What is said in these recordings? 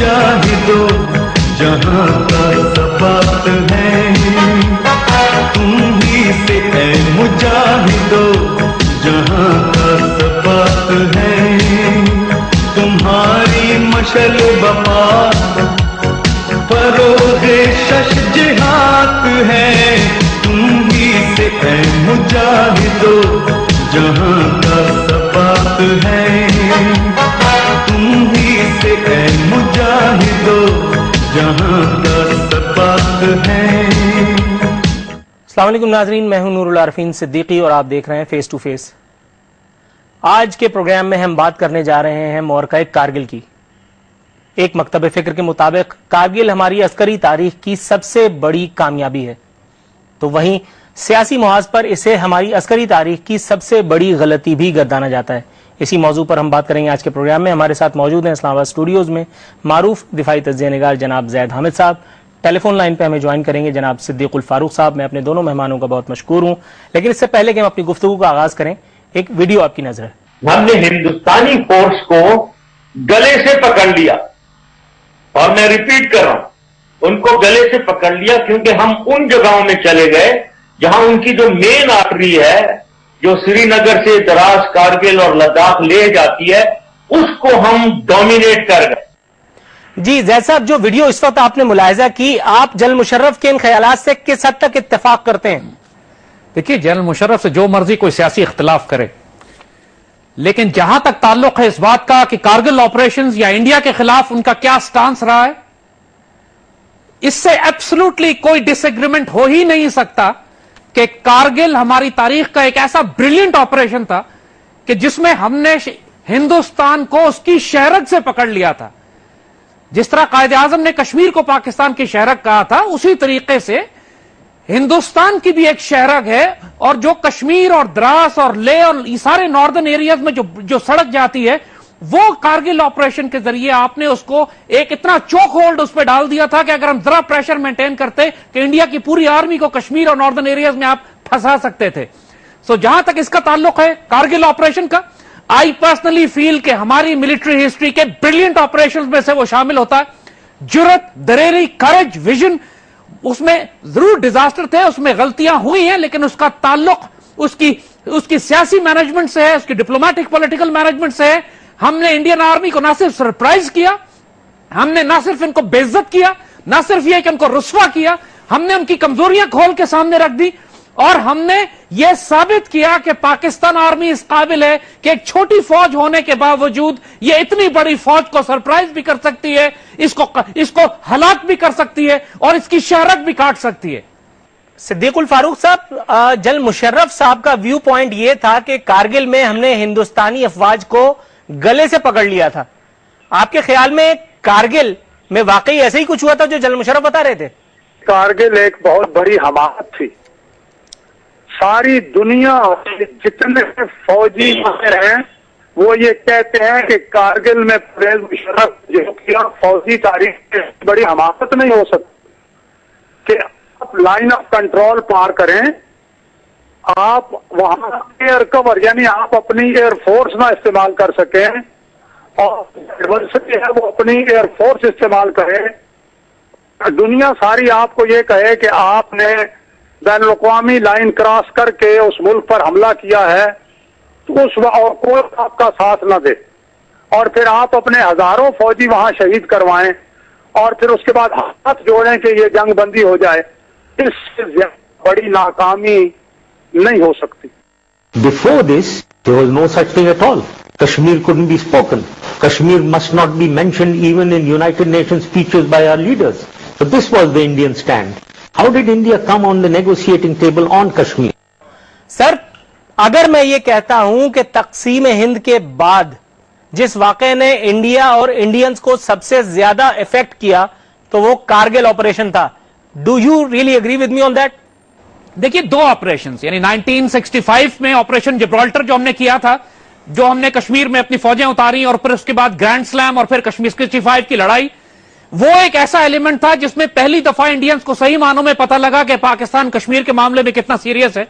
मुजाहिदो जहां का सबात है, तुम ही से है मुजाहिदो जहां का सबात है, तुम्हारी मशल वफा फरोगे शश जिहाद है, तुम ही से है मुजाहिदो जहां का सबात है, तुम ही से है मुजाहिदो जहां का सबात है। अस्सलाम वालेकुम नाज़रीन, मैं हूं नूरुल आरफीन सिद्दीकी और आप देख रहे हैं फेस टू फेस। आज के प्रोग्राम में हम बात करने जा रहे हैं मोरका कारगिल की। एक मकतब फिक्र के मुताबिक कारगिल हमारी अस्करी तारीख की सबसे बड़ी कामयाबी है, तो वहीं सियासी मुहाज पर इसे हमारी अस्करी तारीख की सबसे बड़ी गलती भी गर्दाना जाता है। इसी मौजू पर हम बात करेंगे आज के प्रोग्राम में। हमारे साथ मौजूद हैं इस्लामाबाद स्टूडियोज में मारूफ दिफाई तज्ज़िया निगार जनाब जैद हामिद साहब। टेलीफोन लाइन पे हमें ज्वाइन करेंगे जनाब सिद्दीकुल फारूक साहब। मैं अपने दोनों मेहमानों का बहुत मशकूर हूं, लेकिन इससे पहले कि हम अपनी गुफ्तगू का आगाज करें, एक वीडियो आपकी नजर है। हमने हिंदुस्तानी फोर्स को गले से पकड़ लिया, और मैं रिपीट कर रहा हूं, उनको गले से पकड़ लिया, क्योंकि हम उन जगहों में चले गए जहां उनकी जो मेन आर्टरी है, जो श्रीनगर से दराज कारगिल और लद्दाख ले जाती है, उसको हम डोमिनेट कर गए। जी जैद साहब, जो वीडियो इस वक्त आपने मुलाहिजा की, आप जनरल मुशर्रफ के इन ख्यालात से किस हद तक इत्तेफाक करते हैं? देखिए, जनरल मुशर्रफ से जो मर्जी कोई सियासी इख्तिलाफ करे, लेकिन जहां तक ताल्लुक है इस बात का कि कारगिल ऑपरेशंस या इंडिया के खिलाफ उनका क्या स्टांस रहा है, इससे एब्सोल्युटली कोई डिसएग्रीमेंट हो ही नहीं सकता कि कारगिल हमारी तारीख का एक ऐसा ब्रिलियंट ऑपरेशन था कि जिसमें हमने हिंदुस्तान को उसकी शहरग से पकड़ लिया था। जिस तरह कायदे आजम ने कश्मीर को पाकिस्तान की शहरग कहा था, उसी तरीके से हिंदुस्तान की भी एक शहरग है, और जो कश्मीर और द्रास और लेह और ये सारे नॉर्दर्न एरियाज में जो सड़क जाती है, वो कारगिल ऑपरेशन के जरिए आपने उसको एक इतना चोक होल्ड उस पर डाल दिया था कि अगर हम जरा प्रेशर मेंटेन करते कि इंडिया की पूरी आर्मी को कश्मीर और नॉर्दर्न एरियाज में आप फंसा सकते थे। सो जहां तक इसका ताल्लुक है कारगिल ऑपरेशन का, आई पर्सनली फील कि हमारी मिलिट्री हिस्ट्री के ब्रिलियंट ऑपरेशंस में से वो शामिल होता है। जुर्रत, दलेरी, करेज, विजन, उसमें जरूर डिजास्टर थे, उसमें गलतियां हुई हैं, लेकिन उसका ताल्लुक उसकी सियासी मैनेजमेंट से है, उसकी डिप्लोमेटिक पॉलिटिकल मैनेजमेंट से है। हमने इंडियन आर्मी को ना सिर्फ सरप्राइज किया, हमने ना सिर्फ इनको बेइज्जत किया, ना सिर्फ ये कि इनको रुस्वा किया, हमने उनकी कमजोरियां खोल के सामने रख दी, और हमने ये साबित किया कि पाकिस्तान आर्मी इस काबिल है कि एक छोटी फौज होने के बावजूद ये इतनी बड़ी फौज को सरप्राइज भी कर सकती है, इसको हलाक भी कर सकती है, और इसकी शहरत भी काट सकती है। सिद्दीकुल फारूक साहब, जनरल मुशर्रफ साहब का व्यू पॉइंट ये था कि कारगिल में हमने हिंदुस्तानी अफवाज को गले से पकड़ लिया था। आपके ख्याल में कारगिल में वाकई ऐसे ही कुछ हुआ था जो जनरल मुशर्रफ बता रहे थे? कारगिल एक बहुत बड़ी हमाकत थी। सारी दुनिया जितने फौजी माहिर हैं वो ये कहते हैं कि कारगिल में परवेज मुशर्रफ जो किया फौजी तारीख में बड़ी हमाकत नहीं हो सकती कि आप लाइन ऑफ कंट्रोल पार करें, आप वहां एयर कवर यानी आप अपनी एयरफोर्स ना इस्तेमाल कर सकें, और एडवर्सरी है वो अपनी एयरफोर्स इस्तेमाल करे। दुनिया सारी आपको ये कहे कि आपने बैनुल-अक़वामी लाइन क्रॉस करके उस मुल्क पर हमला किया है, तो उस और कोई आपका साथ ना दे, और फिर आप अपने हजारों फौजी वहां शहीद करवाएं, और फिर उसके बाद हाथ जोड़ें कि ये जंग बंदी हो जाए, इससे ज्यादा बड़ी नाकामी नहीं हो सकती। Before this, there was no such thing at all. Kashmir couldn't be spoken. Kashmir must not be mentioned even in United Nations speeches by our leaders. So this was the Indian stand. How did India come on the negotiating table on Kashmir? Sir, अगर मैं ये कहता हूं कि तकसीम हिंद के बाद जिस वाक़े ने इंडिया और इंडियंस को सबसे ज्यादा इफेक्ट किया, तो वो कारगिल ऑपरेशन था। Do you really agree with me on that? देखिए, दो ऑपरेशंस, यानी 1965 में ऑपरेशन जिब्राल्टर जो हमने किया था, जो हमने कश्मीर में अपनी फौजें उतारी, और फिर उसके बाद ग्रैंड स्लैम और फिर कश्मीर 65 की लड़ाई, वो एक ऐसा एलिमेंट था जिसमें पहली दफा इंडियंस को सही मानों में पता लगा कि पाकिस्तान कश्मीर के मामले में कितना सीरियस है।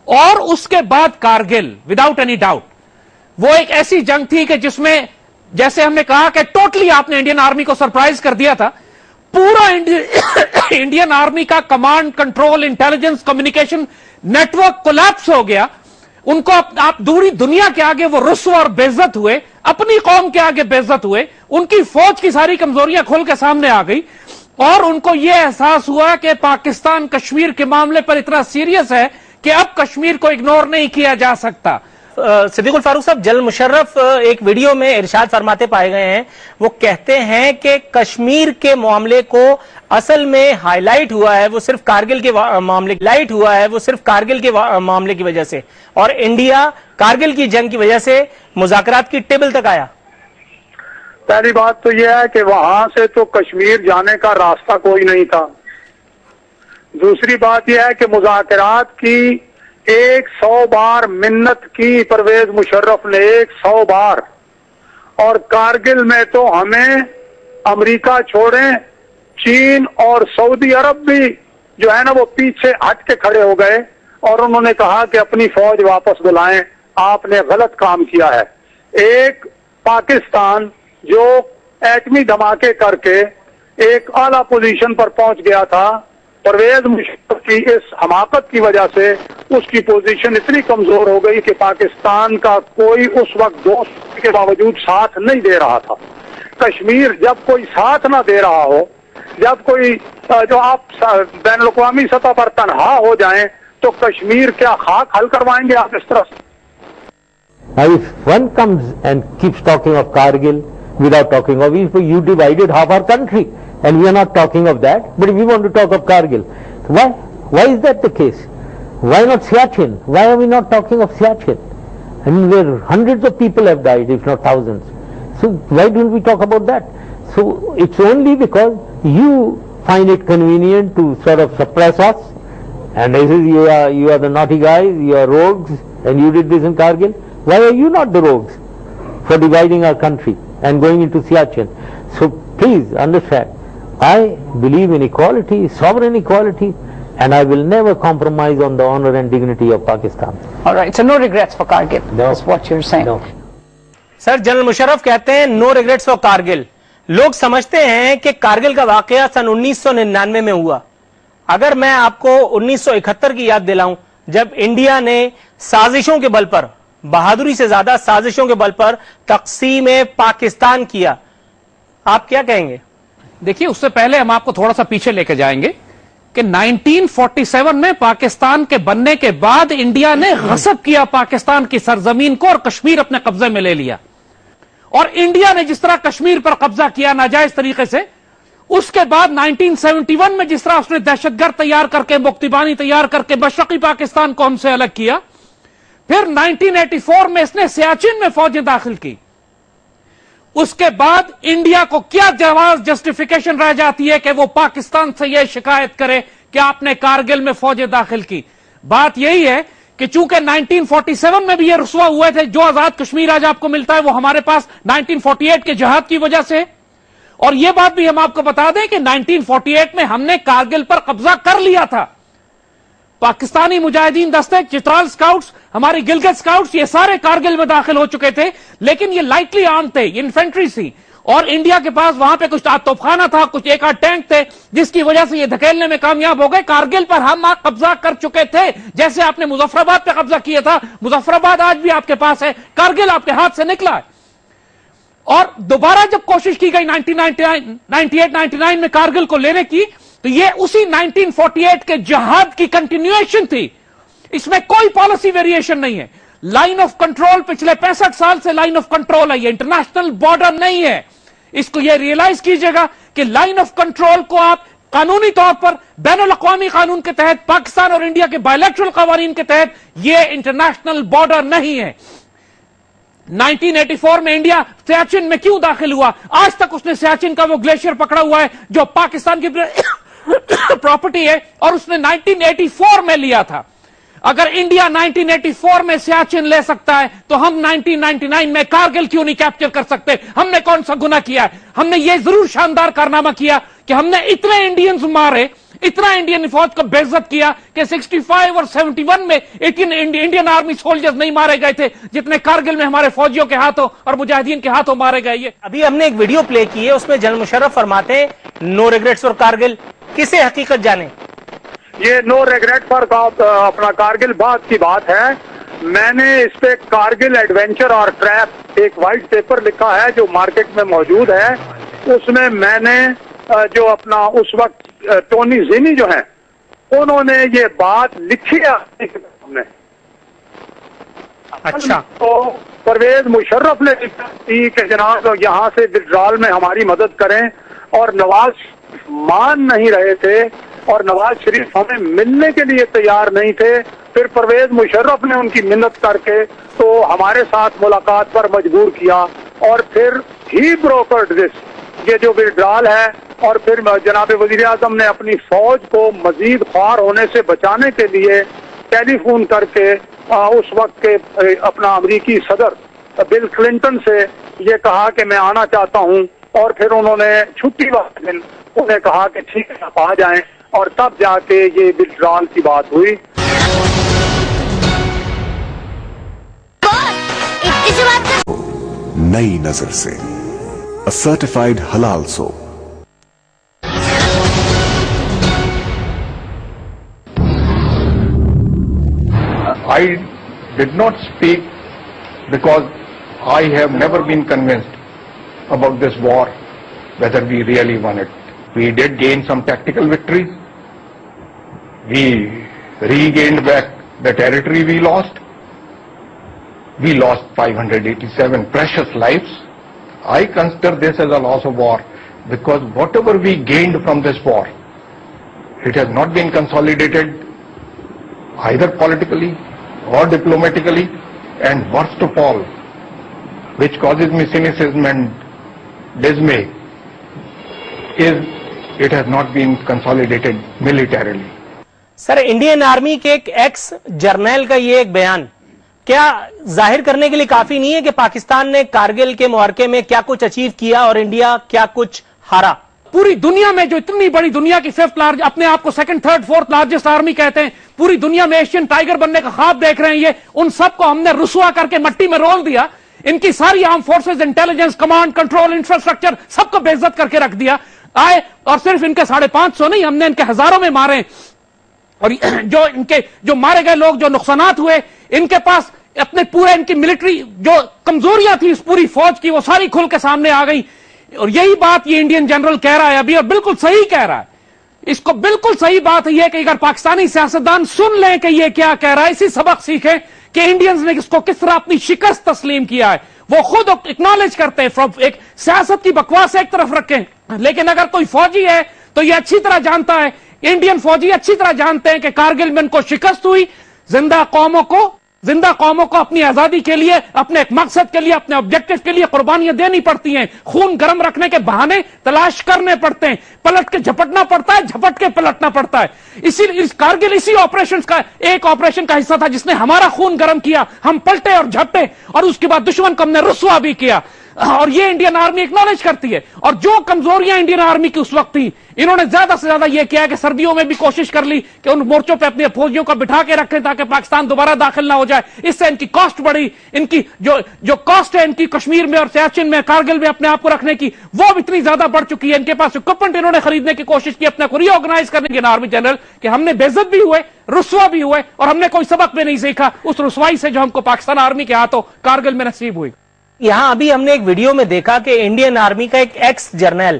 और उसके बाद कारगिल, विदाउट एनी डाउट, वो एक ऐसी जंग थी कि जिसमें जैसे हमने कहा कि टोटली आपने इंडियन आर्मी को सरप्राइज कर दिया था, पूरा इंडियन आर्मी का command control intelligence communication network collapse हो गया। उनको आप दूरी दुनिया के आगे वो रुस्वा और बेइज्जत हुए, अपनी कौम के आगे बेइज्जत हुए, उनकी फौज की सारी कमजोरियां खोल के सामने आ गई और उनको यह एहसास हुआ कि पाकिस्तान कश्मीर के मामले पर इतना सीरियस है कि अब कश्मीर को इग्नोर नहीं किया जा सकता। सिद्दीकुल फारूक साहब, जनरल मुशर्रफ एक वीडियो में इरशाद फरमाते पाए गए हैं, वो कहते हैं कि कश्मीर के मामले को असल में हाईलाइट हुआ है वो सिर्फ कारगिल के मामले की वजह से, और इंडिया कारगिल की जंग की वजह से मुज़ाकरात की टेबल तक आया। पहली बात तो यह है कि वहां से तो कश्मीर जाने का रास्ता कोई नहीं था। दूसरी बात यह है कि मुज़ाकरात की 100 बार मिन्नत की परवेज मुशर्रफ ने, 100 बार, और कारगिल में तो हमें अमेरिका छोड़ें, चीन और सऊदी अरब भी जो है ना वो पीछे हट के खड़े हो गए और उन्होंने कहा कि अपनी फौज वापस बुलाएं, आपने गलत काम किया है। एक पाकिस्तान जो एटमी धमाके करके एक आला पोजीशन पर पहुंच गया था, परवेज मुशर्रफ की इस हमाकत की वजह से उसकी पोजीशन इतनी कमजोर हो गई कि पाकिस्तान का कोई उस वक्त दोस्त के बावजूद साथ नहीं दे रहा था। कश्मीर जब कोई साथ ना दे रहा हो, जब कोई जो आप बैन अवी सतह पर तनहा हो जाएं, तो कश्मीर क्या खाक हल करवाएंगे आप इस तरह से? Now if one comes and keeps talking of Kargil without talking of, you divided half our country and we are not talking of that, but we want to talk of Kargil. Why is that the case? Why not Siachen? Why are we not talking of Siachen? I mean, where hundreds of people have died, if not thousands. So why don't we talk about that? So it's only because you find it convenient to sort of suppress us and this is you are the naughty guys, you are rogues and you did this in Kargil. Why are you not the rogues for dividing our country and going into Siachen? So please understand, I believe in equality, sovereign equality, and I will never compromise on the honor and dignity of Pakistan. All right, so no regrets for Kargil. No. That's what you're saying. No. Sir, general Musharraf कहते हैं no regrets for Kargil. लोग समझते हैं कि कारगिल का वाकया सन 1999 में हुआ। अगर मैं आपको 1971 की याद दिलाऊं, जब इंडिया ने साजिशों के बल पर, बहादुरी से ज्यादा साजिशों के बल पर तकसीम पाकिस्तान किया, आप क्या कहेंगे? देखिए, उससे पहले हम आपको थोड़ा सा पीछे लेके जाएंगे कि 1947 में पाकिस्तान के बनने के बाद इंडिया ने गसब किया पाकिस्तान की सरजमीन को और कश्मीर अपने कब्जे में ले लिया। और इंडिया ने जिस तरह कश्मीर पर कब्जा किया नाजायज तरीके से, उसके बाद 1971 में जिस तरह उसने दहशतगर्द तैयार करके, मुक्तिबानी तैयार करके मशरकी पाकिस्तान को हमसे अलग किया, फिर 1984 में इसने सियाचिन में फौजें दाखिल की। उसके बाद इंडिया को क्या जवाब जस्टिफिकेशन रह जाती है कि वो पाकिस्तान से यह शिकायत करे कि आपने कारगिल में फौजें दाखिल की? बात यही है कि चूंकि 1947 में भी ये रुस्वा हुए थे, जो आजाद कश्मीर आज आपको मिलता है वो हमारे पास 1948 के जहाद की वजह से। और यह बात भी हम आपको बता दें कि 1948 में हमने कारगिल पर कब्जा कर लिया था। पाकिस्तानी मुजाहिदीन दस्ते, चित्राल स्काउट्स, हमारी गिलगित स्काउट्स, ये सारे कारगिल में दाखिल हो चुके थे, लेकिन ये लाइटली आर्म थे, इन्फेंट्री थी, और इंडिया के पास वहां पे कुछ तोपखाना था, कुछ एक आध टैंक थे, जिसकी वजह से ये धकेलने में कामयाब हो गए। कारगिल पर हम कब्जा कर चुके थे, जैसे आपने मुजफ्फराबाद पे कब्जा किया था। मुजफ्फराबाद आज भी आपके पास है, कारगिल आपके हाथ से निकला है। और दोबारा जब कोशिश की गई 1998-99 में कारगिल को लेने की, तो ये उसी 1948 के जहाद की कंटिन्यूएशन थी। इसमें कोई पॉलिसी वेरिएशन नहीं है। लाइन ऑफ कंट्रोल पिछले 65 साल से लाइन ऑफ कंट्रोल है, ये इंटरनेशनल बॉर्डर नहीं है। इसको ये रियलाइज कीजिएगा कि लाइन ऑफ कंट्रोल को आप कानूनी तौर पर बैनुल-अक़वामी कानून के तहत, पाकिस्तान और इंडिया के बायलैटरल कवानीन के तहत, ये इंटरनेशनल बॉर्डर नहीं है। 1984 में इंडिया सियाचिन में क्यों दाखिल हुआ? आज तक उसने सियाचिन का वो ग्लेशियर पकड़ा हुआ है जो पाकिस्तान की प्रॉपर्टी है, और उसने 1984 में लिया था। अगर इंडिया 1984 में सियाचिन ले सकता है, तो हम 1999 में कारगिल क्यों नहीं कैप्चर कर सकते? हमने कौन सा गुनाह किया है? हमने ये जरूर शानदार कारनामा किया कि हमने इतने इंडियंस मारे, اتنا انڈین فوج کو بےعزت کیا کہ 65 اور 71 میں انڈین آرمی سولجرز نہیں مارے گئے تھے جتنے کارگل میں ہمارے فوجیوں کے ہاتھوں اور مجاہدین کے ہاتھوں مارے گئے. یہ ابھی ہم نے ایک ویڈیو پلے کی ہے، اس میں جنرل مشرف فرماتے ہیں نو ریگریٹس اور کارگل. کسے حقیقت جانے؟ یہ نو ریگریٹ پر اپنا کارگل بات کی بات ہے. میں نے اس پہ کارگل ایڈونچر اور ٹریپ ایک وائٹ پیپر لکھا ہے جو مارکیٹ میں موجود ہے. اس میں نے جو اپنا اس وقت ٹونی زینی جو ہیں انہوں نے یہ بات لکھی ہے. اچھا، تو پرویز مشرف نے لکھا تھی کہ جناب یہاں سے ودرال میں ہماری مدد کریں، اور نواز مان نہیں رہے تھے اور نواز شریف ہمیں ملنے کے لیے تیار نہیں تھے. پھر پرویز مشرف نے ان کی منت کر کے تو ہمارے ساتھ ملاقات پر مجبور کیا، اور پھر ہی بروکرڈ دس، یہ جو ودرال ہے. اور پھر جناب وزیر اعظم نے اپنی فوج کو مزید خوار ہونے سے بچانے کے لیے ٹیلی فون کر کے اس وقت کے اپنا امریکی صدر بل کلنٹن سے یہ کہا کہ میں آنا چاہتا ہوں، اور پھر انہوں نے چھٹی والے دن انہیں کہا کہ ٹھیک ہے آپ آ جائیں، اور تب جا کے یہ ودرال کی بات ہوئی. نئی نظر سے سرٹیفائڈ حلال soup. I did not speak because I have never been convinced about this war, whether we really won it. We did gain some tactical victories. We regained back the territory we lost. We lost 587 precious lives. I consider this as a loss of war because whatever we gained from this war, it has not been consolidated either politically or diplomatically, and worst of all, which causes me cynicism and dismay, is it has not been consolidated militarily. Sir Indian army کے ایک ex جرنیل کا یہ ایک بیان کیا ظاہر کرنے کے لیے کافی نہیں ہے کہ پاکستان نے کارگل کے معرکے میں کیا کچھ اچیو کیا اور انڈیا کیا کچھ ہارا؟ پوری دنیا میں جو اتنی بڑی دنیا کی 5th لارج، اپنے آپ کو 2nd 3rd 4th largest army کہتے ہیں، پوری دنیا میں ایشین ٹائیگر بننے کا خواب دیکھ رہے ہیں، یہ ان سب کو ہم نے رسوا کر کے مٹی میں رول دیا. ان کی ساری arm forces, intelligence, command, control, infrastructure سب کو بے عزت کر کے رکھ دیا. آئے اور صرف ان کے 550 نہیں، ہم نے ان کے ہزاروں میں مارے. اور جو ان کے جو مارے گئے لوگ، جو نقصانات ہوئے، ان کے پاس اپنے پورے ان کی ملٹری جو کمزوریاں تھی اس پوری فوج کی، وہ ساری کھل کے سامنے آ گئی. اور یہی بات یہ انڈین جنرل کہہ رہا ہے ابھی، اور بالکل صحیح کہہ رہا ہے. اس کو بالکل صحیح بات ہے کہ اگر پاکستانی سیاستدان سن لیں کہ یہ کیا کہہ رہا ہے، اسی سبق سیکھیں کہ انڈینز نے اس کو کس طرح اپنی شکست تسلیم کیا ہے. وہ خود اکنالج کرتے ہیں، ایک سیاست کی بکواس ایک طرف رکھیں، لیکن اگر کوئی فوجی ہے تو یہ اچھی طرح جانتا ہے، انڈین فوجی اچھی طرح جانتے ہیں کہ کارگل میں ان کو شکست ہوئی. زندہ قوموں کو اپنی آزادی کے لیے، اپنے ایک مقصد کے لیے، اپنے آبجیکٹو کے لیے قربانیاں دینی پڑتی ہیں. خون گرم رکھنے کے بہانے تلاش کرنے پڑتے ہیں، پلٹ کے جھپٹنا پڑتا ہے، جھپٹ کے پلٹنا پڑتا ہے. کارگل اسی آپریشن کا ایک آپریشن کا حصہ تھا جس نے ہمارا خون گرم کیا. ہم پلٹے اور جھپٹے، اور اس کے بعد دشمن کو ہم نے رسوا بھی کیا. اور یہ انڈین آرمی اکنالج کرتی ہے. اور جو کمزوریاں انڈین آرمی کی اس وقت تھی، انہوں نے زیادہ سے زیادہ یہ کیا کہ سردیوں میں بھی کوشش کر لی کہ ان مورچوں پہ اپنے فوجیوں کو بٹھا کے رکھیں تاکہ پاکستان دوبارہ داخل نہ ہو جائے. اس سے ان کی کاسٹ بڑھی. ان کی جو کاسٹ ہے ان کی کشمیر میں اور سیاچن میں، کارگل میں اپنے آپ کو رکھنے کی، وہ اتنی زیادہ بڑھ چکی ہے. ان کے پاس اکوپمنٹ انہوں نے خریدنے کی کوشش کی اپنے کو ری آرگنائز کرنے کے آرمی جنرل، کہ ہم نے بے عزت بھی ہوئے، رسوا بھی ہوئے، اور ہم نے کوئی سبق بھی نہیں سیکھا اس رسوائی سے جو ہم کو پاکستان آرمی کے ہاتھوں کارگل میں نصیب ہوئی. یہاں ابھی ہم نے ایک ویڈیو میں دیکھا کہ انڈین آرمی کا ایک ایکس جرنیل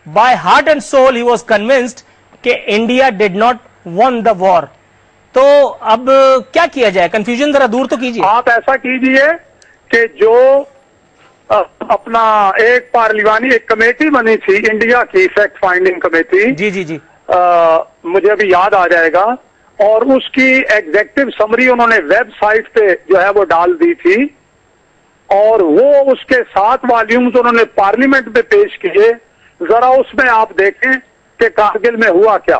by heart and soul he was convinced کہ India did not won the war. تو اب کیا کیا جائے؟ کنفیوژن ذرا دور تو کیجیے. آپ ایسا کیجیے کہ جو اپنا ایک پارلیمانی ایک کمیٹی بنی تھی انڈیا کی، فیکٹ فائنڈنگ کمیٹی، جی مجھے ابھی یاد آ جائے گا، اور اس کی ایگزیکٹو سمری انہوں نے ویب سائٹ پہ جو ہے وہ ڈال دی تھی، اور وہ اس کے 7 والیومز انہوں نے پارلیمنٹ میں پیش کیے. ذرا اس میں آپ دیکھیں کہ کارگل میں ہوا کیا.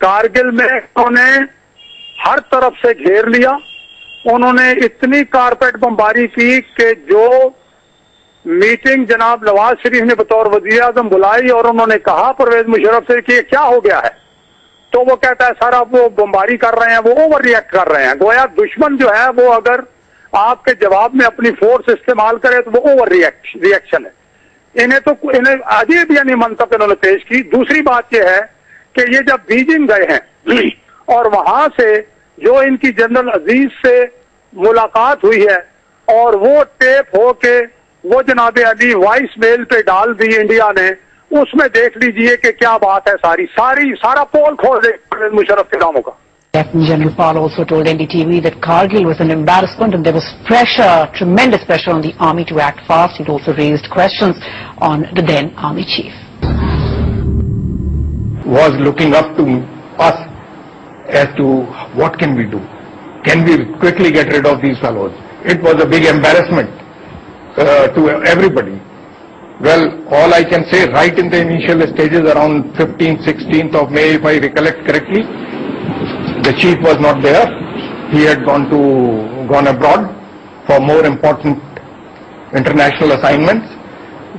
کارگل میں انہوں نے ہر طرف سے گھیر لیا. انہوں نے اتنی کارپیٹ بمباری کی کہ جو میٹنگ جناب نواز شریف نے بطور وزیر اعظم بلائی، اور انہوں نے کہا پرویز مشرف سے کہ یہ کیا ہو گیا ہے، تو وہ کہتا ہے سر اب وہ بمباری کر رہے ہیں, وہ اوور ریئیکٹ کر رہے ہیں. گویا دشمن جو ہے وہ اگر آپ کے جواب میں اپنی فورس استعمال کرے تو وہ اوور ریئیکشن ہے. انہیں عجیب یعنی منطق انہوں نے پیش کی. دوسری بات یہ ہے کہ یہ جب بیجنگ گئے ہیں اور وہاں سے جو ان کی جنرل عزیز سے ملاقات ہوئی ہے اور وہ ٹیپ ہو کے وہ جناب علی وائس میل پہ ڈال دی انڈیا نے, اس میں دیکھ لیجئے کہ کیا بات ہے. سارا پول کھول دے مشرف کے ناموں کا. Lieutenant General Paul also told NDTV that Kargil was an embarrassment and there was pressure, tremendous pressure on the army to act fast. He also raised questions on the then army chief. Was looking up to us as to what can we do? Can we quickly get rid of these fellows? It was a big embarrassment to everybody. Well, all I can say, right in the initial stages around 15th, 16th of May, if I recollect correctly, the chief was not there. He had gone abroad for more important international assignments.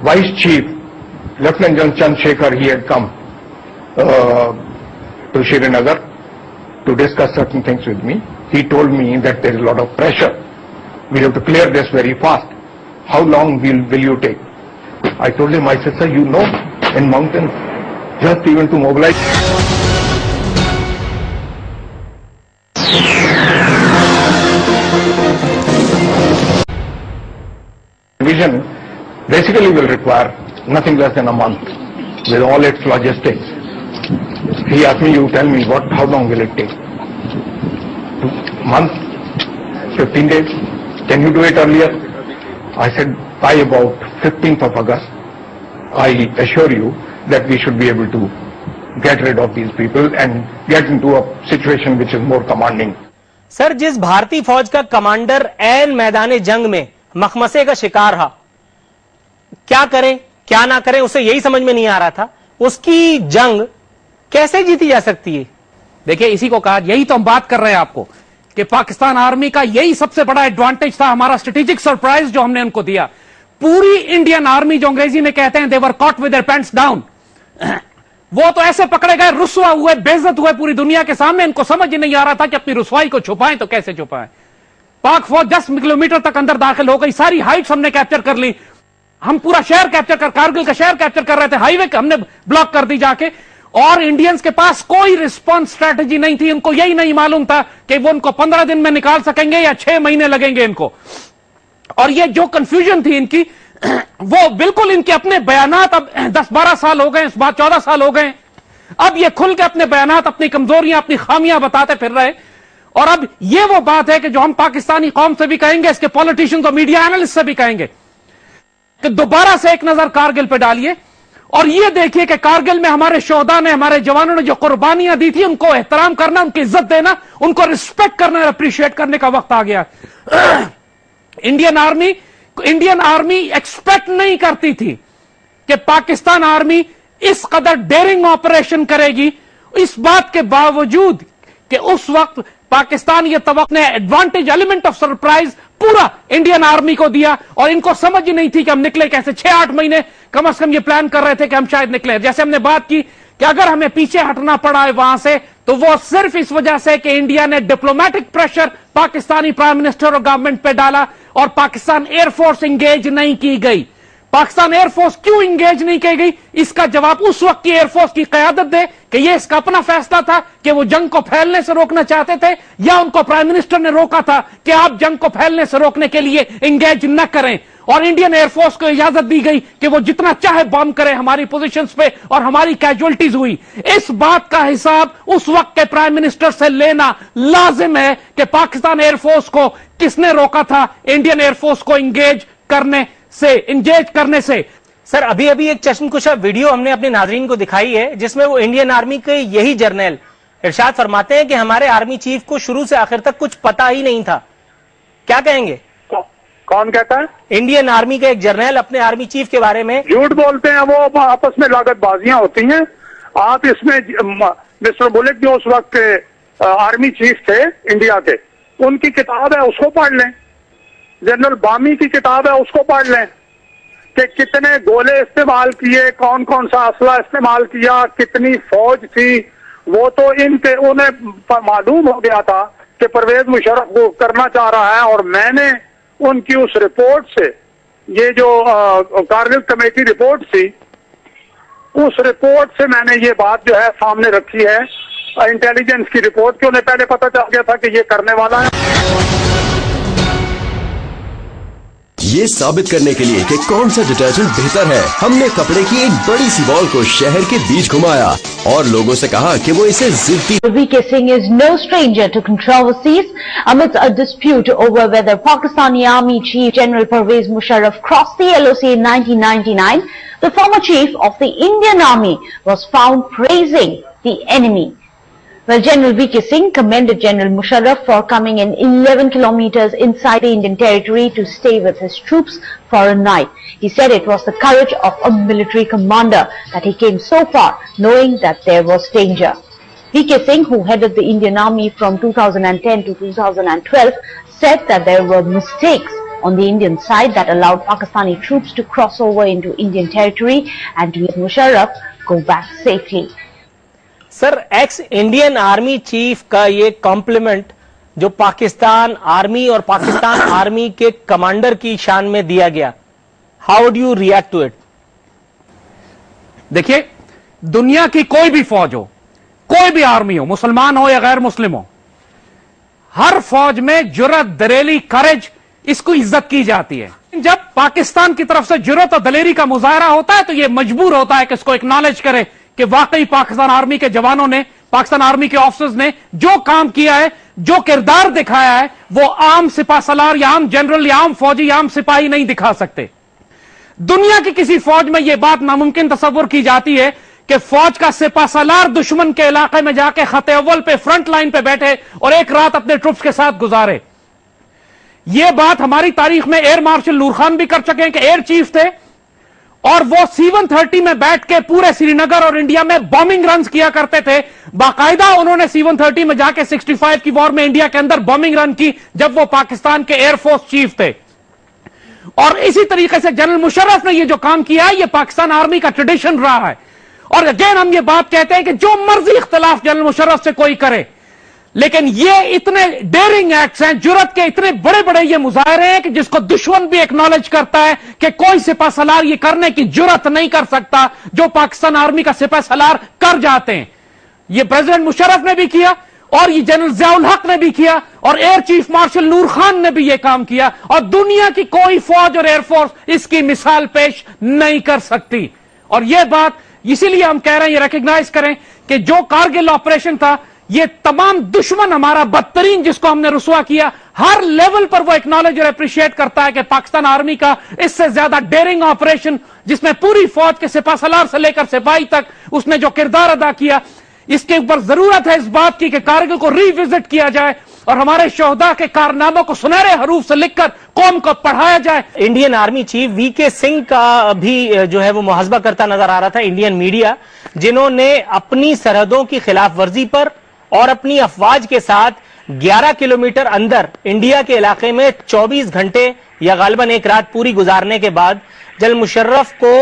Vice Chief, Lieutenant General Chandrasekhar, he had come to Srinagar to discuss certain things with me. He told me that there is a lot of pressure. We have to clear this very fast. How long will you take? I told him, I said, sir, you know, in mountains, just even to mobilize. Division basically will require nothing less than a month with all its logistics. He asked me, you tell me how long will it take? 2 months? 15 days? Can you do it earlier? I said, by about 15th of August, I assure you that we should be able to get rid of these people and get into a situation which is more commanding. Sir, जिस भारतीय फौज का commander ऐन मैदान जंग में मखमसे का शिकार रहा, क्या करें क्या ना करें उसे यही समझ में नहीं आ रहा था, उसकी जंग कैसे जीती जा सकती है? देखिए, इसी को कहा, यही तो हम बात कर रहे हैं आपको कि पाकिस्तान आर्मी का यही सबसे बड़ा एडवांटेज था, हमारा स्ट्रेटेजिक सरप्राइज जो हमने उनको दिया. पूरी इंडियन आर्मी जो अंग्रेजी में कहते हैं, they were caught with their pants down, वो तो ऐसे पकड़े गए, रुसवा हुए, बेइज्जत हुए पूरी दुनिया के सामने. इनको समझ ही नहीं आ रहा था कि अपनी रुसवाई को छुपाएं तो कैसे छुपाएं. पाक फौज 10 किलोमीटर तक अंदर दाखिल हो गई, सारी हाइट्स हमने कैप्चर कर ली. हम पूरा शहर कैप्चर कारगिल का शहर कैप्चर कर रहे थे, हाईवे हमने ब्लॉक कर दी जाके. और इंडियंस के पास कोई रिस्पांस स्ट्रेटजी नहीं थी. उनको यही नहीं मालूम था कि वो उनको 15 दिन में निकाल सकेंगे या 6 महीने लगेंगे इनको. और ये जो कंफ्यूजन थी इनकी, वो बिल्कुल इनके अपने बयानात, अब 10-12 साल हो गए, इस बात 14 साल हो गए, अब ये खुल के अपने बयानात, अपनी कमजोरियां, अपनी खामियां बताते फिर रहे. और अब ये वो बात है कि जो हम पाकिस्तानी कौम से भी कहेंगे, इसके पॉलिटिशियंस और मीडिया एनालिस्ट से भी कहेंगे कि दोबारा से एक नजर कारगिल पे डालिए और ये देखिए कि कारगिल में हमारे शोहदा ने, हमारे जवानों ने जो कुर्बानियां दी थी, उनको एहतराम करना, उनकी इज्जत देना, उनको रिस्पेक्ट करना और अप्रिशिएट करने का वक्त आ गया. इंडियन आर्मी एक्सपेक्ट नहीं करती थी कि पाकिस्तान आर्मी इस कदर डेयरिंग ऑपरेशन करेगी. इस बात के बावजूद कि उस वक्त पाकिस्तान ये तवक्को ने एडवांटेज, एलिमेंट ऑफ सरप्राइज पूरा इंडियन आर्मी को दिया और इनको समझ ही नहीं थी कि हम निकले कैसे. 6-8 महीने कम से कम ये प्लान कर रहे थे कि हम शायद निकले. जैसे हमने बात की कि अगर हमें पीछे हटना पड़ा है वहां से, तो वो सिर्फ इस वजह से कि इंडिया ने diplomatic pressure Pakistani prime minister और गवर्नमेंट पे डाला और पाकिस्तान एयरफोर्स इंगेज नहीं की गई. पाकिस्तान एयरफोर्स क्यों इंगेज नहीं की गई, इसका जवाब उस वक्त की एयरफोर्स की कयादत दे कि यह इसका अपना फैसला था कि वो जंग को फैलने से रोकना चाहते थे, या उनको प्राइम मिनिस्टर ने रोका था कि आप जंग को फैलने से रोकने के लिए इंगेज न करें. और इंडियन एयरफोर्स को इजाजत दी गई कि वो जितना चाहे बॉम्ब करे हमारी पोजीशंस पे, और हमारी कैजुअल्टीज हुई. इस बात का हिसाब उस वक्त के प्राइम मिनिस्टर से लेना लाजिम है कि पाकिस्तान एयरफोर्स को किसने रोका था इंडियन एयरफोर्स को इंगेज करने से. सर, अभी अभी एक चश्मकुशा वीडियो हमने अपने नाजरीन को दिखाई है जिसमें वो इंडियन आर्मी के यही जर्नल इरशाद फरमाते हैं कि हमारे आर्मी चीफ को शुरू से आखिर तक कुछ पता ही नहीं था. क्या कहेंगे? कौन कहता है? इंडियन आर्मी का एक जर्नल अपने आर्मी चीफ के बारे में झूठ बोलते हैं. वो आपस में लागतबाजियां होती हैं. आप इसमें मिस्टर बुलेट जो उस वक्त के आर्मी चीफ थे इंडिया के, उनकी किताब है, उसको पढ़ लें. जनरल बामी की किताब है, उसको पढ़ लें कि कितने गोले इस्तेमाल किए, कौन कौन सा असला इस्तेमाल किया, कितनी फौज थी, وہ تو انہیں معلوم ہو گیا تھا کہ پرویز مشرف وہ کرنا چاہ رہا ہے، اور میں نے ان کی اس رپورٹ سے، یہ جو کارگل کمیٹی رپورٹ تھی، اس رپورٹ سے میں نے یہ بات جو ہے سامنے رکھی ہے، انٹیلیجنس کی رپورٹ کی، انہیں پہلے پتہ چل گیا تھا کہ یہ کرنے والا ہے۔ یہ ثابت کرنے کے لیے کہ کون سا ڈٹرجنٹ بہتر ہے، ہم نے کپڑے کی ایک بڑی سی بال کو شہر کے بیچ گھمایا اور لوگوں سے کہا کہ وہ اسے ضدی VK Singh is no stranger to controversies. Amidst a dispute over whether Pakistani Army Chief General Pervez Musharraf crossed the LOC in 1999, the former chief of the Indian Army was found praising the enemy. Well, General VK Singh commended General Musharraf for coming in 11 kilometers inside the Indian territory to stay with his troops for a night. He said it was the courage of a military commander that he came so far knowing that there was danger. VK Singh, who headed the Indian Army from 2010 to 2012, said that there were mistakes on the Indian side that allowed Pakistani troops to cross over into Indian territory and to let Musharraf go back safely. Sir, x Indian army chief کا یہ complement جو Pakistan army اور Pakistan army کے commander کی شان میں دیا گیا، how do you react to it? دیکھیے، دنیا کی کوئی بھی فوج ہو، کوئی بھی آرمی ہو، مسلمان ہو یا غیر مسلم ہو، ہر فوج میں جرأت، دلیری، کریج، اس کو عزت کی جاتی ہے۔ جب پاکستان کی طرف سے جرأت اور دلیری کا مظاہرہ ہوتا ہے تو یہ مجبور ہوتا ہے کہ اس کو اکنالج کرے کہ واقعی پاکستان آرمی کے جوانوں نے، پاکستان آرمی کے آفیسرز نے جو کام کیا ہے، جو کردار دکھایا ہے، وہ عام سپاہ سالار یا عام جنرل یا عام فوجی یا عام سپاہی نہیں دکھا سکتے۔ دنیا کی کسی فوج میں یہ بات ناممکن تصور کی جاتی ہے کہ فوج کا سپاہ سالار دشمن کے علاقے میں جا کے خط اول پہ فرنٹ لائن پہ بیٹھے اور ایک رات اپنے ٹروپس کے ساتھ گزارے۔ یہ بات ہماری تاریخ میں ایئر مارشل نور خان بھی کر چکے ہیں کہ ایئر چیف تھے، اور وہ C-130 میں بیٹھ کے پورے سری نگر اور انڈیا میں بامبنگ رنز کیا کرتے تھے۔ باقاعدہ انہوں نے C-130 میں جا کے 65 کی وار میں انڈیا کے اندر بامبنگ رن کی جب وہ پاکستان کے ایئر فورس چیف تھے۔ اور اسی طریقے سے جنرل مشرف نے یہ جو کام کیا ہے، یہ پاکستان آرمی کا ٹریڈیشن رہا ہے۔ اور اگین ہم یہ بات کہتے ہیں کہ جو مرضی اختلاف جنرل مشرف سے کوئی کرے، لیکن یہ اتنے ڈیرنگ ایکٹس ہیں، جرأت کے اتنے بڑے بڑے یہ مظاہرے ہیں کہ جس کو دشمن بھی ایکنالج کرتا ہے کہ کوئی سپاہ سالار یہ کرنے کی جرأت نہیں کر سکتا جو پاکستان آرمی کا سپاہ سالار کر جاتے ہیں۔ یہ پریزیڈنٹ مشرف نے بھی کیا اور یہ جنرل ضیاء الحق نے بھی کیا اور ایئر چیف مارشل نور خان نے بھی یہ کام کیا، اور دنیا کی کوئی فوج اور ایئر فورس اس کی مثال پیش نہیں کر سکتی۔ اور یہ بات اسی لیے ہم کہہ رہے ہیں، یہ ریکگنائز کریں کہ جو کارگل آپریشن تھا، یہ تمام دشمن ہمارا بدترین جس کو ہم نے رسوا کیا، ہر لیول پر وہ اکنالج اور اپریشیٹ کرتا ہے کہ پاکستان آرمی کا اس سے زیادہ ڈیرنگ آپریشن، جس میں پوری فوج کے سپاہ سالار سے لے کر سپاہی تک اس نے جو کردار ادا کیا، اس کے اوپر ضرورت ہے اس بات کی کہ کارگل کو ری وزٹ کیا جائے اور ہمارے شہداء کے کارناموں کو سنہرے حروف سے لکھ کر قوم کو پڑھایا جائے۔ Indian army chief VK Singh کا بھی جو ہے وہ محاسبہ کرتا نظر آ رہا تھا انڈین میڈیا، جنہوں نے اپنی سرحدوں کی خلاف ورزی پر اور اپنی افواج کے ساتھ 11 کلومیٹر اندر انڈیا کے علاقے میں 24 گھنٹے یا غالباً ایک رات پوری گزارنے کے بعد جنرل مشرف کو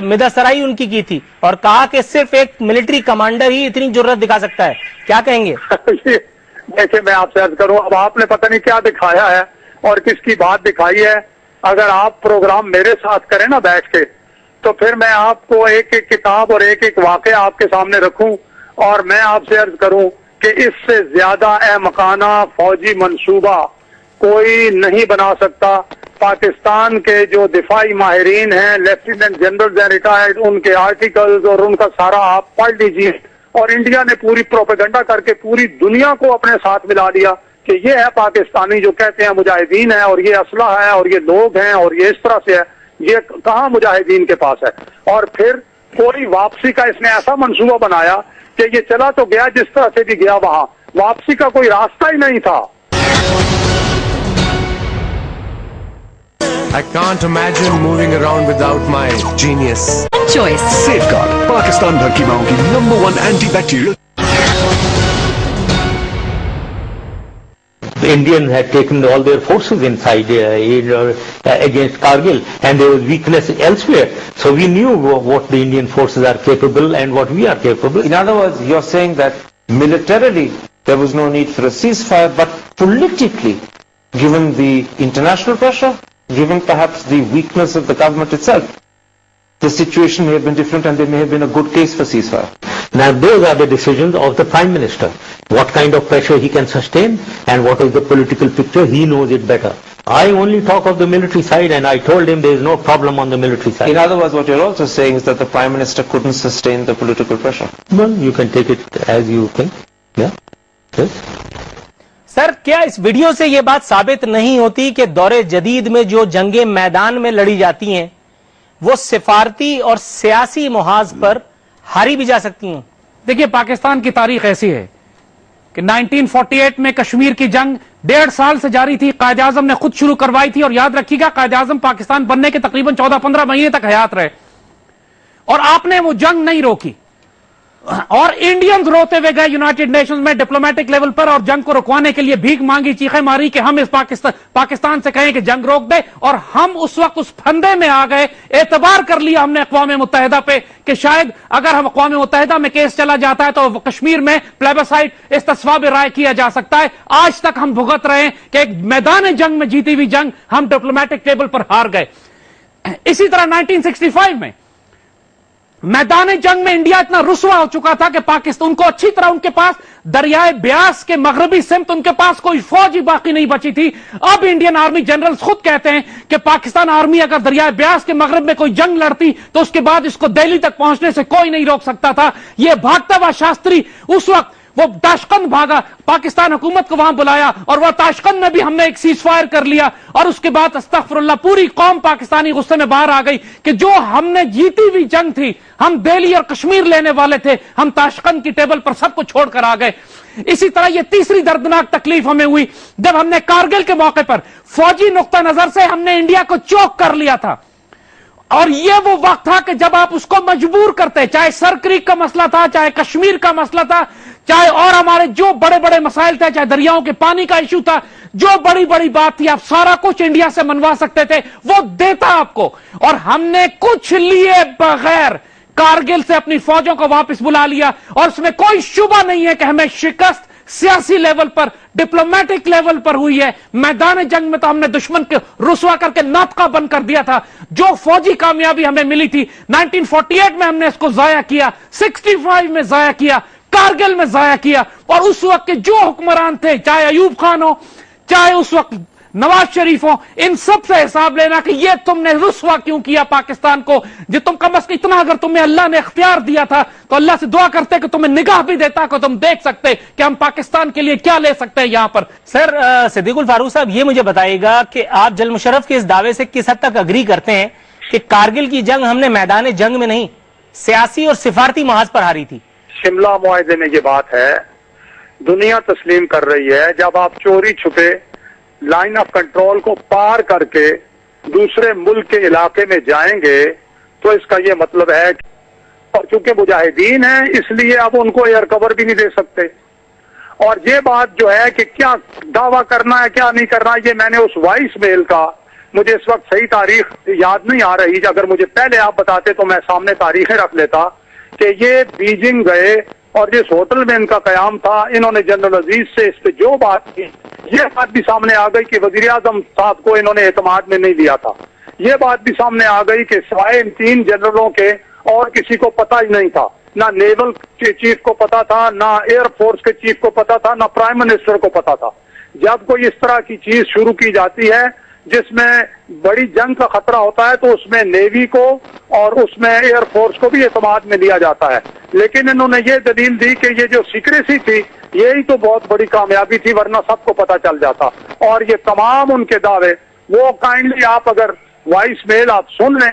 مداسرائی ان کی تھی اور کہا کہ صرف ایک ملٹری کمانڈر ہی اتنی جرأت دکھا سکتا ہے۔ کیا کہیں گے؟ دیکھیں، میں آپ سے عرض کروں، اب آپ نے پتہ نہیں کیا دکھایا ہے اور کس کی بات دکھائی ہے۔ اگر آپ پروگرام میرے ساتھ کریں نا بیٹھ کے، تو پھر میں آپ کو ایک ایک کتاب اور ایک ایک واقعہ آپ کے سامنے رکھوں اور میں آپ سے عرض کروں کہ اس سے زیادہ احمقانہ فوجی منصوبہ کوئی نہیں بنا سکتا۔ پاکستان کے جو دفاعی ماہرین ہیں، لیفٹیننٹ جنرل ہیں ریٹائرڈ، ان کے آرٹیکلز اور ان کا سارا آپ پڑھ لیجیے، اور انڈیا نے پوری پروپیگنڈا کر کے پوری دنیا کو اپنے ساتھ ملا دیا کہ یہ ہے پاکستانی جو کہتے ہیں مجاہدین ہیں اور یہ اسلحہ ہے اور یہ لوگ ہیں اور یہ اس طرح سے ہے۔ یہ کہاں مجاہدین کے پاس ہے؟ اور پھر کوئی واپسی کا اس نے ایسا منصوبہ بنایا کہ یہ چلا تو گیا جس طرح سے بھی گیا، وہاں واپسی کا کوئی راستہ ہی نہیں تھا۔ I can't imagine moving around without my genius. Choice. Safeguard, Pakistan भर की माओं की number 1 anti bacterial Indians had taken all their forces inside against Kargil, and there was weakness elsewhere. So we knew what the Indian forces are capable and what we are capable. In other words, you're saying that militarily there was no need for a ceasefire, but politically, given the international pressure, given perhaps the weakness of the government itself, the situation may have been different and there may have been a good case for ceasefire. Now those are the decisions of the Prime Minister. What kind of pressure he can sustain and what is the political picture, he knows it better. I only talk of the military side, and I told him there is no problem on the military side. In other words, what you're also saying is that the Prime Minister couldn't sustain the political pressure. Well, you can take it as you think. Yeah. Yes. Sir, क्या इस video से यह बात साबित नहीं होती कि दौरे जदीद में जो जंगें मैदान में लड़ी जाती हैं वो सिफारती और सियासी मुहाज पर हारी भी जा सकती हैं? देखिए, पाकिस्तान की तारीख ऐसी है कि 1948 में कश्मीर की जंग 1.5 साल से जारी थी। कायद आजम ने खुद शुरू करवाई थी, और याद रखिएगा, कायद आजम पाकिस्तान बनने के तकरीबन 14-15 महीने तक हयात रहे और आपने वो जंग नहीं रोकी। और इंडियंस रोते हुए गए यूनाइटेड नेशंस में डिप्लोमेटिक लेवल पर और जंग को रुकवाने के लिए भीख मांगी, चीखें मारी कि हम इस पाकिस्तान से कहें कि जंग रोक दे, और हम उस वक्त उस फंदे में आ गए। एतबार कर लिया हमने अक़वाम मुत्तहिदा पे कि शायद अगर हम अक़वाम मुत्तहिदा में केस चला जाता है तो कश्मीर में प्लेबसाइट इस्तिस्वाब राय किया जा सकता है। आज तक हम भुगत रहे हैं कि एक मैदान जंग में जीती हुई जंग हम डिप्लोमेटिक टेबल पर हार गए। इसी तरह 1965 में मैदान जंग में इंडिया इतना रुसवा हो चुका था कि पाकिस्तान उनको अच्छी तरह, उनके पास दरियाए ब्यास के मगरबी सिमत उनके पास कोई फौज ही बाकी नहीं बची थी। अब इंडियन आर्मी जनरल्स खुद कहते हैं कि पाकिस्तान आर्मी अगर दरियाए ब्यास के मगरब में कोई जंग लड़ती तो उसके बाद इसको दिल्ली तक पहुंचने से कोई नहीं रोक सकता था। यह भागता हुआ शास्त्री उस वक्त वो ताशकंद भागा, पाकिस्तान हुकूमत को वहां बुलाया और वह ताशकंद में भी हमने एक सीज फायर कर लिया, और उसके बाद अस्तगफिरुल्लाह पूरी कौम पाकिस्तानी गुस्से में बाहर आ गई कि जो हमने जीती हुई जंग थी, हम दिल्ली और कश्मीर लेने वाले थे, हम ताशकंद की टेबल पर सबको छोड़कर आ गए। इसी तरह ये तीसरी दर्दनाक तकलीफ हमें हुई जब हमने कारगिल के मौके पर फौजी नुक्ता नजर से हमने इंडिया को चौक कर लिया था। और ये वो वक्त था कि जब आप उसको मजबूर करते, चाहे सर क्रीक का मसला था, चाहे कश्मीर का मसला था, चाहे और हमारे जो बड़े बड़े मसाइल थे, चाहे दरियाओं के पानी का इशू था, जो बड़ी बड़ी बात थी, आप सारा कुछ इंडिया से मनवा सकते थे, वो देता आपको। और हमने कुछ लिए बगैर कारगिल से अपनी फौजों को वापस बुला लिया, और उसमें कोई शुबा नहीं है कि हमें शिकस्त सियासी लेवल पर, डिप्लोमेटिक लेवल पर हुई है। मैदान जंग में तो हमने दुश्मन के रुसवा करके नापका बंद कर दिया था। जो फौजी कामयाबी हमें मिली थी 1948 में हमने इसको जाया किया, 65 में जाया किया, कारगिल में जाया किया। और उस वक्त के जो हुक्मरान थे, चाहे अयूब खान हो, चाहे उस वक्त नवाज शरीफ हो, इन सब से हिसाब लेना कि ये तुमने रुसवा क्यों किया पाकिस्तान को। जो तुम कम अज कम इतना अगर तुम्हें अल्लाह ने इख्तियार दिया था तो अल्लाह से दुआ करते कि तुम्हें निगाह भी देता कि तुम देख सकते कि हम पाकिस्तान के लिए क्या ले सकते हैं यहां पर। सर, सिद्दीकुल फारूक साहब, ये मुझे बताइएगा कि आप जनरल मुशर्रफ के इस दावे से किस हद तक अग्री करते हैं कि कारगिल की जंग हमने मैदान जंग में नहीं, सियासी और सिफारती महाज पर हारी थी? शिमला मुआहदे में ये बात है, दुनिया तस्लीम कर रही है। जब आप चोरी छुपे लाइन ऑफ कंट्रोल को पार करके दूसरे मुल्क के इलाके में जाएंगे तो इसका ये मतलब है, और चूंकि मुजाहिदीन हैं इसलिए अब उनको एयर कवर भी नहीं दे सकते। और ये बात जो है कि क्या दावा करना है क्या नहीं करना, ये मैंने उस वॉइस मेल का, मुझे इस वक्त सही तारीख याद नहीं आ रही, अगर मुझे पहले आप बताते तो मैं सामने तारीखें रख लेता कि ये बीजिंग गए और जिस होटल में इनका कयाम था, इन्होंने जनरल अजीज से इस पे जो बात की, ये बात भी सामने आ गई कि वजीर आजम साहब को इन्होंने एतमाद में नहीं लिया था। ये बात भी सामने आ गई कि सिवाय इन 3 जनरलों के और किसी को पता ही नहीं था, ना नेवल के चीफ को पता था, ना एयरफोर्स के चीफ को पता था, ना प्राइम मिनिस्टर को पता था। जब कोई इस तरह की चीज शुरू की जाती है जिसमें बड़ी जंग का खतरा होता है तो उसमें नेवी को और उसमें एयरफोर्स को भी एतमाद में लिया जाता है। लेकिन इन्होंने ये दलील दी कि ये जो सीक्रेसी थी यही तो बहुत बड़ी कामयाबी थी, वरना सबको पता चल जाता। और ये तमाम उनके दावे, वो काइंडली आप अगर वॉइस मेल आप सुन लें,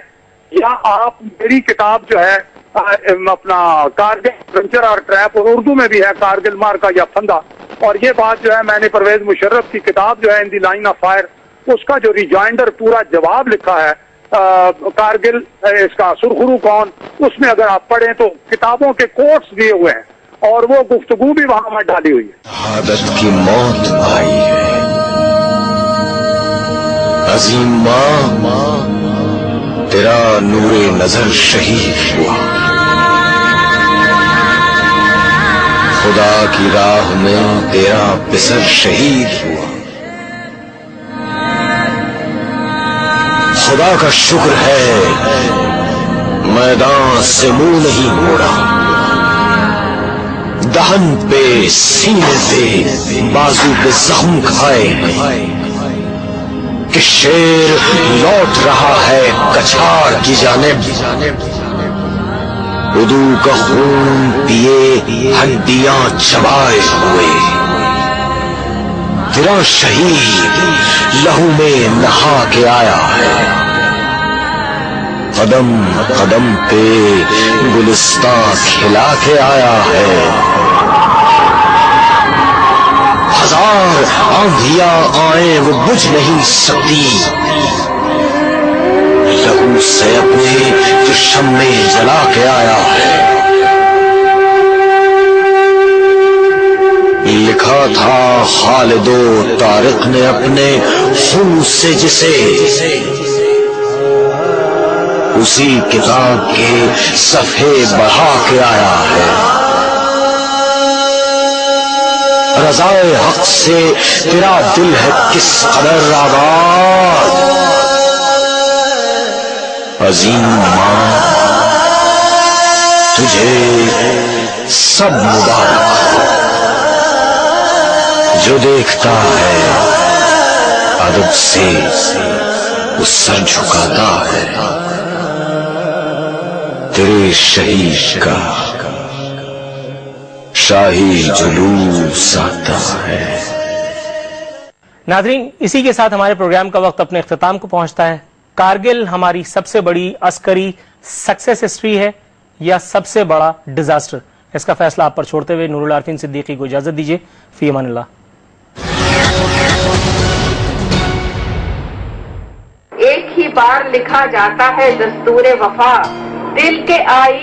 या आप मेरी किताब जो है अपना कारगिल एडवेंचर और ट्रैप, और उर्दू में भी है कारगिल मार का या फंदा, और ये बात जो है मैंने परवेज मुशर्रफ की किताब जो है इन दी लाइन ऑफ फायर, उसका जो रिजाइंडर पूरा जवाब लिखा है कारगिल इसका सुरखरू कौन, उसमें अगर आप पढ़ें तो किताबों के कोट्स दिए हुए हैं, اور وہ گفتگو بھی وہاں میں ڈالی ہوئی ہے. عادت کی موت آئی ہے عظیم ماں، تیرا نور نظر شہید ہوا، خدا کی راہ میں تیرا پسر شہید ہوا. خدا کا شکر ہے میدان سے منہ نہیں موڑا، دہن پہ سینے پہ بازو پہ زخم کھائے کہ شیر لوٹ رہا ہے کچھاڑ کی جانب، اردو کا خون پیے ہڈیاں چبائے ہوئے، تیرا شہید لہو میں نہا کے آیا ہے، قدم قدم پہ گلستان کھلا کے آیا ہے. ہزار آندھیاں آئیں وہ بجھ نہیں سکتی لہو سے اپنے جو شمع جلا کے آیا ہے. لکھا تھا خالد و طارق نے اپنے خون سے جسے، اسی کتاب کے صفحے بڑھا کے آیا ہے. رضائے حق سے تیرا دل ہے کس قدر آباد، عظیم ماں تجھے سب مبارک ہو. جو دیکھتا ہے ادب سے وہ سر جھکاتا ہے، تیرے شہید کا شاہی جلوس آتا ہے. ناظرین، اسی کے ساتھ ہمارے پروگرام کا وقت اپنے اختتام کو پہنچتا ہے. کارگل ہماری سب سے بڑی عسکری سکسیس ہسٹری ہے یا سب سے بڑا ڈیزاسٹر؟ اس کا فیصلہ آپ پر چھوڑتے ہوئے نور العارفین صدیقی کو اجازت دیجیے. فی امان اللہ. ایک ہی بار لکھا جاتا ہے دستور وفا، دل کے آئی